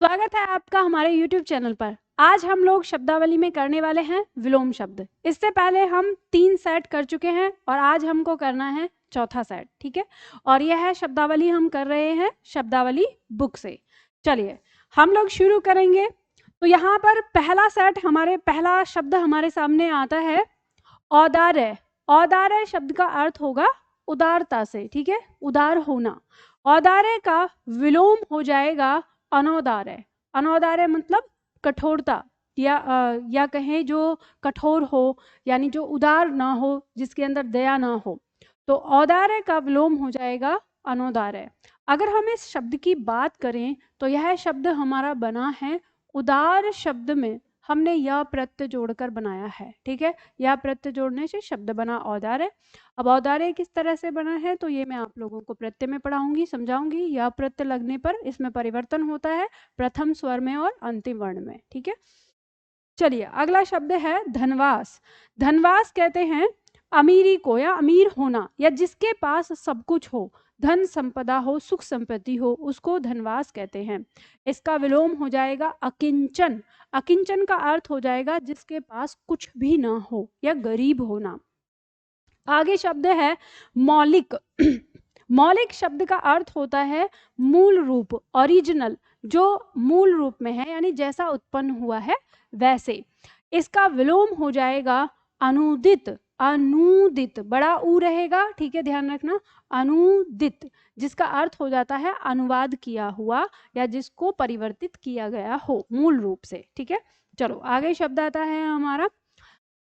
स्वागत है आपका हमारे YouTube चैनल पर। आज हम लोग शब्दावली में करने वाले हैं विलोम शब्द। इससे पहले हम 3 सेट कर चुके हैं और आज हमको करना है चौथा सेट, ठीक है। और यह है शब्दावली हम कर रहे हैं शब्दावली बुक से। चलिए हम लोग शुरू करेंगे। तो यहाँ पर पहला सेट पहला शब्द हमारे सामने आता है औदार्य। औदार्य शब्द का अर्थ होगा उदारता से, ठीक है, उदार होना। औदार्य का विलोम हो जाएगा अनौदार्य। अनौदार्य मतलब कठोरता या कहें जो कठोर हो, यानी जो उदार ना हो, जिसके अंदर दया ना हो। तो औदार्य का विलोम हो जाएगा अनौदार्य। अगर हम इस शब्द की बात करें तो यह शब्द हमारा बना है उदार शब्द में हमने यह प्रत्यय जोड़कर बनाया है, ठीक है। यह प्रत्यय जोड़ने से शब्द बना औदार्य। अब औदार्य किस तरह से बना है तो ये मैं आप लोगों को प्रत्यय में पढ़ाऊंगी, समझाऊंगी। यह प्रत्यय लगने पर इसमें परिवर्तन होता है प्रथम स्वर में और अंतिम वर्ण में, ठीक है। चलिए अगला शब्द है धनवास। धनवास कहते हैं अमीरी को या अमीर होना, या जिसके पास सब कुछ हो, धन संपदा हो, सुख संपत्ति हो, उसको धनवास कहते हैं। इसका विलोम हो जाएगा अकिंचन। अकिंचन का अर्थ हो जाएगा जिसके पास कुछ भी ना हो या गरीब होना। आगे शब्द है मौलिक। मौलिक शब्द का अर्थ होता है मूल रूप, ओरिजिनल, जो मूल रूप में है, यानी जैसा उत्पन्न हुआ है वैसे। इसका विलोम हो जाएगा अनुदित। अनुदित बड़ा ऊ रहेगा, ठीक है, ध्यान रखना। अनुदित जिसका अर्थ हो जाता है अनुवाद किया हुआ या जिसको परिवर्तित किया गया हो मूल रूप से, ठीक है। चलो आगे शब्द आता है हमारा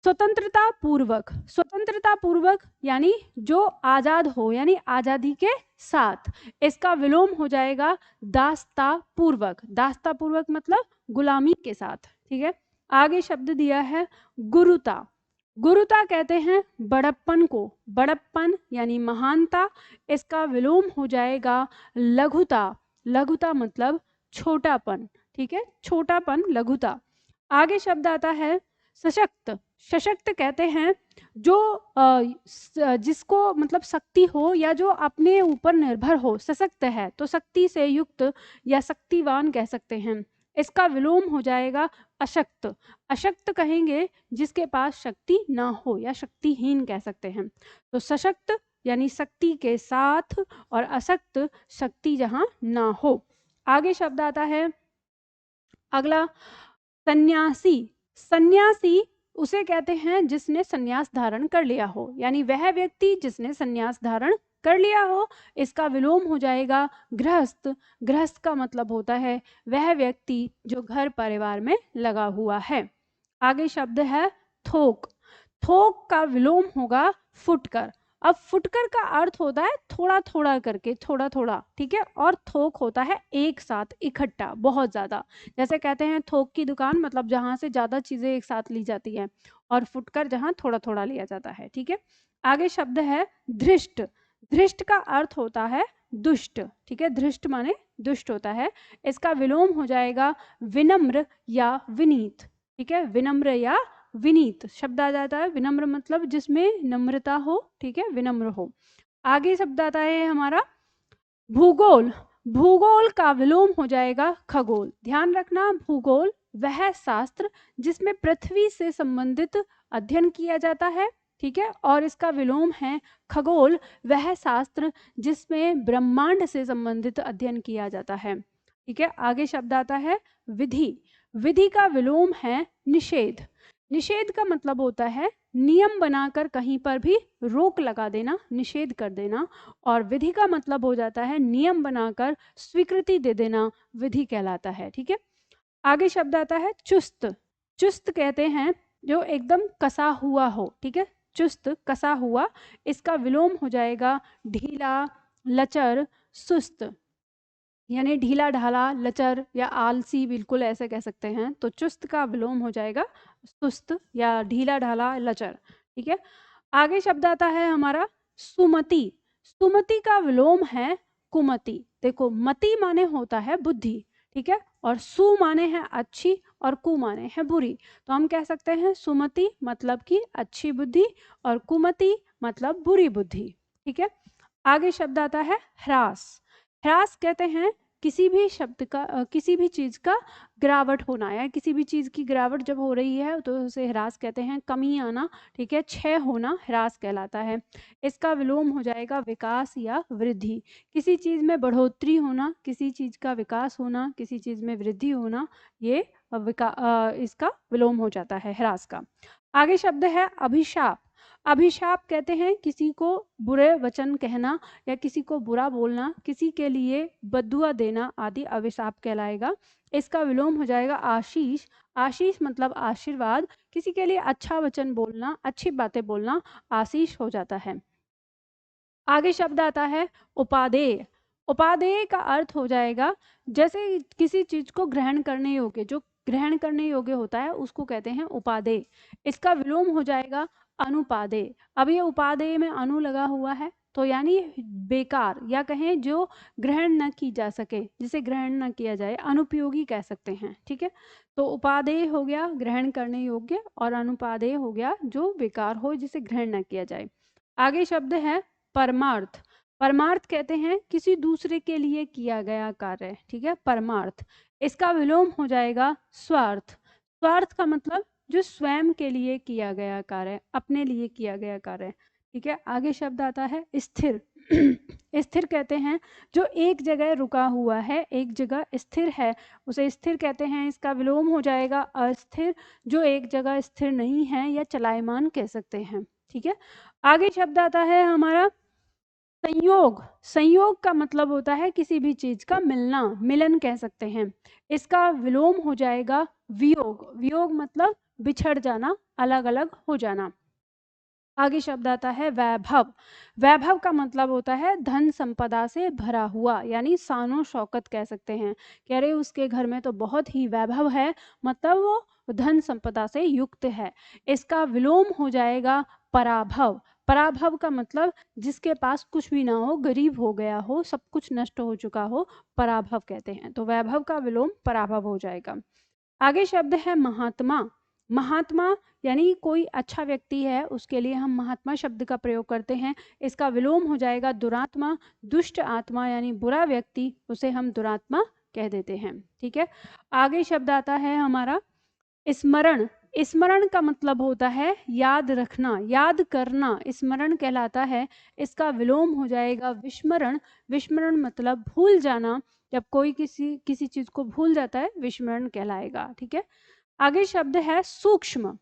स्वतंत्रता पूर्वक। स्वतंत्रता पूर्वक यानी जो आजाद हो, यानी आजादी के साथ। इसका विलोम हो जाएगा दास्ता पूर्वक। दास्ता पूर्वक मतलब गुलामी के साथ, ठीक है। आगे शब्द दिया है गुरुता। गुरुता कहते हैं बड़प्पन को। बड़प्पन यानी महानता। इसका विलोम हो जाएगा लघुता। लघुता मतलब छोटापन, ठीक है, छोटापन, लघुता। आगे शब्द आता है सशक्त। सशक्त कहते हैं जो जिसको मतलब शक्ति हो या जो अपने ऊपर निर्भर हो, सशक्त है तो शक्ति से युक्त या शक्तिवान कह सकते हैं। इसका विलोम हो जाएगा अशक्त। अशक्त कहेंगे जिसके पास शक्ति ना हो या शक्तिहीन कह सकते हैं। तो सशक्त यानी शक्ति के साथ और अशक्त शक्ति जहां ना हो। आगे शब्द आता है अगला सन्यासी। सन्यासी उसे कहते हैं जिसने सन्यास धारण कर लिया हो, यानी वह व्यक्ति जिसने सन्यास धारण कर लिया हो। इसका विलोम हो जाएगा गृहस्थ। गृहस्थ का मतलब होता है वह व्यक्ति जो घर परिवार में लगा हुआ है। आगे शब्द है थोक। थोक का विलोम होगा फुटकर। अब फुटकर का अर्थ होता है थोड़ा थोड़ा करके, थोड़ा थोड़ा, ठीक है। और थोक होता है एक साथ, इकट्ठा, बहुत ज्यादा। जैसे कहते हैं थोक की दुकान, मतलब जहां से ज्यादा चीजें एक साथ ली जाती हैं, और फुटकर जहां थोड़ा थोड़ा लिया जाता है, ठीक है। आगे शब्द है धृष्ट। धृष्ट का अर्थ होता है दुष्ट, ठीक है। धृष्ट माने दुष्ट होता है। इसका विलोम हो जाएगा विनम्र या विनीत, ठीक है। विनम्र या विनीत शब्द आ जाता है। विनम्र मतलब जिसमें नम्रता हो, ठीक है, विनम्र हो। आगे शब्द आता है हमारा भूगोल। भूगोल का विलोम हो जाएगा खगोल। ध्यान रखना, भूगोल वह शास्त्र जिसमें पृथ्वी से संबंधित अध्ययन किया जाता है, ठीक है। और इसका विलोम है खगोल, वह शास्त्र जिसमें ब्रह्मांड से संबंधित अध्ययन किया जाता है, ठीक है। आगे शब्द आता है विधि। विधि का विलोम है निषेध। निषेध का मतलब होता है नियम बनाकर कहीं पर भी रोक लगा देना, निषेध कर देना। और विधि का मतलब हो जाता है नियम बनाकर स्वीकृति दे देना, विधि कहलाता है, ठीक है। आगे शब्द आता है चुस्त। चुस्त कहते हैं जो एकदम कसा हुआ हो, ठीक है, चुस्त, कसा हुआ। इसका विलोम हो जाएगा ढीला, लचर, सुस्त, यानी ढीला ढाला, लचर या आलसी, बिल्कुल ऐसे कह सकते हैं। तो चुस्त का विलोम हो जाएगा सुस्त या ढीला ढाला, लचर, ठीक है। आगे शब्द आता है हमारा सुमति। सुमति का विलोम है कुमति। देखो, मति माने होता है बुद्धि, ठीक है, और सु माने है अच्छी और कु माने है बुरी। तो हम कह सकते हैं सुमति मतलब कि अच्छी बुद्धि और कुमति मतलब बुरी बुद्धि, ठीक है। आगे शब्द आता है ह्रास। ह्रास कहते हैं किसी भी शब्द का किसी भी चीज का गिरावट होना, या किसी भी चीज की गिरावट जब हो रही है तो उसे ह्रास कहते हैं। कमी आना, ठीक है, क्षय होना ह्रास कहलाता है। इसका विलोम हो जाएगा विकास या वृद्धि। किसी चीज में बढ़ोतरी होना, किसी चीज का विकास होना, किसी चीज में वृद्धि होना, ये इसका विलोम हो जाता है ह्रास का। आगे शब्द है अभिशाप। अभिशाप कहते हैं किसी को बुरे वचन कहना या किसी को बुरा बोलना, किसी के लिए बद्दुआ देना आदि अभिशाप कहलाएगा। इसका विलोम हो जाएगा आशीष। आशीष मतलब आशीर्वाद, किसी के लिए अच्छा वचन बोलना, अच्छी बातें बोलना आशीष हो जाता है। आगे शब्द आता है उपादेय। उपादेय का अर्थ हो जाएगा जैसे किसी चीज को ग्रहण करने योग्य, जो ग्रहण करने योग्य होता है उसको कहते हैं उपादेय। इसका विलोम हो जाएगा अनुपादेय। अब ये उपादेय में अनु लगा हुआ है तो यानी बेकार, या कहें जो ग्रहण न की जा सके, जिसे ग्रहण न किया जाए, अनुपयोगी कह सकते हैं, ठीक है। तो उपादेय हो गया ग्रहण करने योग्य, और अनुपादेय हो गया जो बेकार हो, जिसे ग्रहण न किया जाए। आगे शब्द है परमार्थ। परमार्थ कहते हैं किसी दूसरे के लिए किया गया कार्य, ठीक है, परमार्थ। इसका विलोम हो जाएगा स्वार्थ। स्वार्थ का मतलब जो स्वयं के लिए किया गया कार्य, अपने लिए किया गया कार्य, ठीक है। आगे शब्द आता है स्थिर। स्थिर कहते हैं जो एक जगह रुका हुआ है, एक जगह स्थिर है, उसे स्थिर कहते हैं। इसका विलोम हो जाएगा अस्थिर, जो एक जगह स्थिर नहीं है या चलायमान कह सकते हैं, ठीक है। आगे शब्द आता है हमारा संयोग। संयोग का मतलब होता है किसी भी चीज का मिलना, मिलन कह सकते हैं। इसका विलोम हो जाएगा वियोग। वियोग मतलब बिछड़ जाना, अलग अलग हो जाना। आगे शब्द आता है वैभव। वैभव का मतलब होता है धन संपदा से भरा हुआ, यानी शानो शौकत कह सकते हैं। कह रहे उसके घर में तो बहुत ही वैभव है, मतलब वो धन संपदा से युक्त है। इसका विलोम हो जाएगा पराभव। पराभव का मतलब जिसके पास कुछ भी ना हो, गरीब हो गया हो, सब कुछ नष्ट हो चुका हो, पराभव कहते हैं। तो वैभव का विलोम पराभव हो जाएगा। आगे शब्द है महात्मा। महात्मा यानी कोई अच्छा व्यक्ति है, उसके लिए हम महात्मा शब्द का प्रयोग करते हैं। इसका विलोम हो जाएगा दुरात्मा। दुष्ट आत्मा यानी बुरा व्यक्ति, उसे हम दुरात्मा कह देते हैं, ठीक है। आगे शब्द आता है हमारा स्मरण। स्मरण का मतलब होता है याद रखना, याद करना, स्मरण कहलाता है। इसका विलोम हो जाएगा विस्मरण। विस्मरण मतलब भूल जाना, जब कोई किसी चीज को भूल जाता है विस्मरण कहलाएगा, ठीक है। आगे शब्द है सूक्ष्म।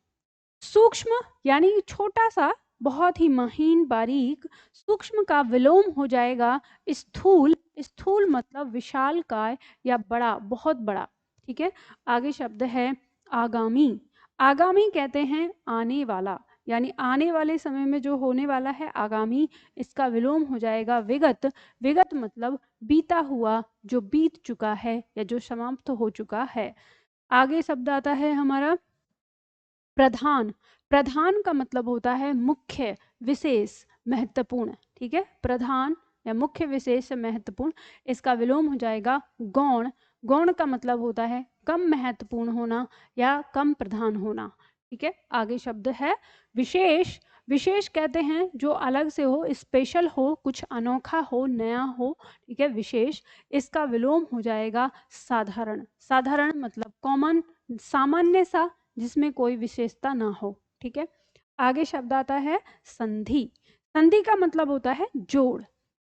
सूक्ष्म यानी छोटा सा, बहुत ही महीन बारीक। सूक्ष्म का विलोम हो जाएगा स्थूल। स्थूल मतलब विशालकाय या बड़ा, बहुत बड़ा, ठीक है। आगे शब्द है आगामी। आगामी कहते हैं आने वाला, यानी आने वाले समय में जो होने वाला है आगामी। इसका विलोम हो जाएगा विगत। विगत मतलब बीता हुआ, जो बीत चुका है या जो समाप्त हो चुका है। आगे शब्द आता है हमारा प्रधान। प्रधान का मतलब होता है मुख्य, विशेष, महत्वपूर्ण, ठीक है। प्रधान या मुख्य, विशेष, महत्वपूर्ण। इसका विलोम हो जाएगा गौण। गौण का मतलब होता है कम महत्वपूर्ण होना या कम प्रधान होना, ठीक है। आगे शब्द है विशेष। विशेष कहते हैं जो अलग से हो, स्पेशल हो, कुछ अनोखा हो, नया हो, ठीक है, विशेष। इसका विलोम हो जाएगा साधारण। साधारण मतलब कॉमन, सामान्य सा, जिसमें कोई विशेषता ना हो, ठीक है। आगे शब्द आता है संधि। संधि का मतलब होता है जोड़।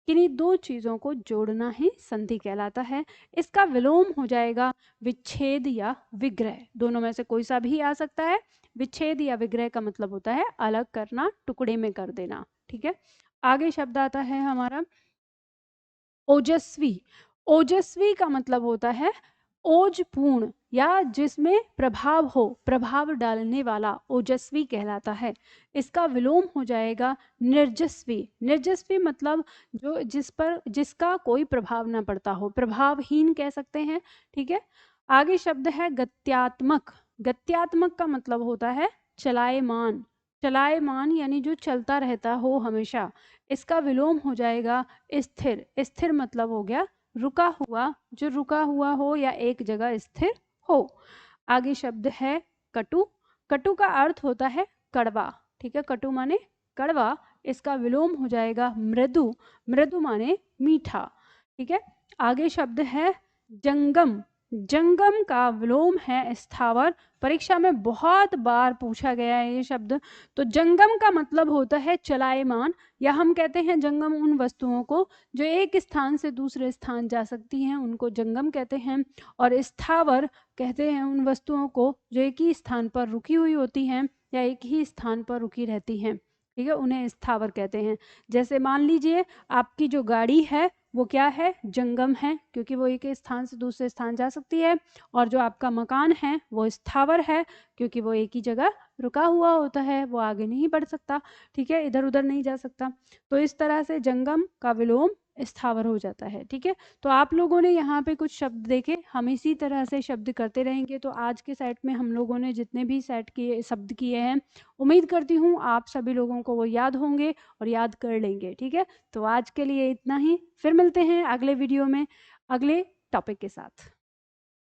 किन्हीं दो चीजों को जोड़ना ही संधि कहलाता है। इसका विलोम हो जाएगा विच्छेद या विग्रह, दोनों में से कोई सा भी आ सकता है। विच्छेद या विग्रह का मतलब होता है अलग करना, टुकड़े में कर देना, ठीक है। आगे शब्द आता है हमारा ओजस्वी। ओजस्वी का मतलब होता है ओजपूर्ण, या जिसमें प्रभाव हो, प्रभाव डालने वाला ओजस्वी कहलाता है। इसका विलोम हो जाएगा निर्जस्वी। निर्जस्वी मतलब जो जिसका कोई प्रभाव ना पड़ता हो, प्रभावहीन कह सकते हैं, ठीक है। आगे शब्द है गत्यात्मक। गत्यात्मक का मतलब होता है चलायमान। चलायमान यानी जो चलता रहता हो हमेशा। इसका विलोम हो जाएगा स्थिर। स्थिर मतलब हो गया रुका हुआ, जो रुका हुआ हो या एक जगह स्थिर हो। आगे शब्द है कटु। कटु का अर्थ होता है कड़वा, ठीक है। कटु माने कड़वा। इसका विलोम हो जाएगा मृदु। मृदु माने मीठा, ठीक है। आगे शब्द है जंगम। जंगम का विलोम है स्थावर। परीक्षा में बहुत बार पूछा गया है ये शब्द। तो जंगम का मतलब होता है चलायमान, या हम कहते हैं जंगम उन वस्तुओं को जो एक स्थान से दूसरे स्थान जा सकती हैं, उनको जंगम कहते हैं। और स्थावर कहते हैं उन वस्तुओं को जो एक ही स्थान पर रुकी हुई होती हैं या एक ही स्थान पर रुकी रहती हैं, ठीक है, उन्हें स्थावर कहते हैं। जैसे मान लीजिए आपकी जो गाड़ी है वो क्या है, जंगम है, क्योंकि वो एक स्थान से दूसरे स्थान जा सकती है। और जो आपका मकान है वो स्थावर है, क्योंकि वो एक ही जगह रुका हुआ होता है, वो आगे नहीं बढ़ सकता, ठीक है, इधर उधर नहीं जा सकता। तो इस तरह से जंगम का विलोम स्थावर हो जाता है, ठीक है। तो आप लोगों ने यहाँ पे कुछ शब्द देखे, हम इसी तरह से शब्द करते रहेंगे। तो आज के सेट में हम लोगों ने जितने भी सेट किए शब्द किए हैं, उम्मीद करती हूँ आप सभी लोगों को वो याद होंगे और याद कर लेंगे, ठीक है। तो आज के लिए इतना ही, फिर मिलते हैं अगले वीडियो में अगले टॉपिक के साथ।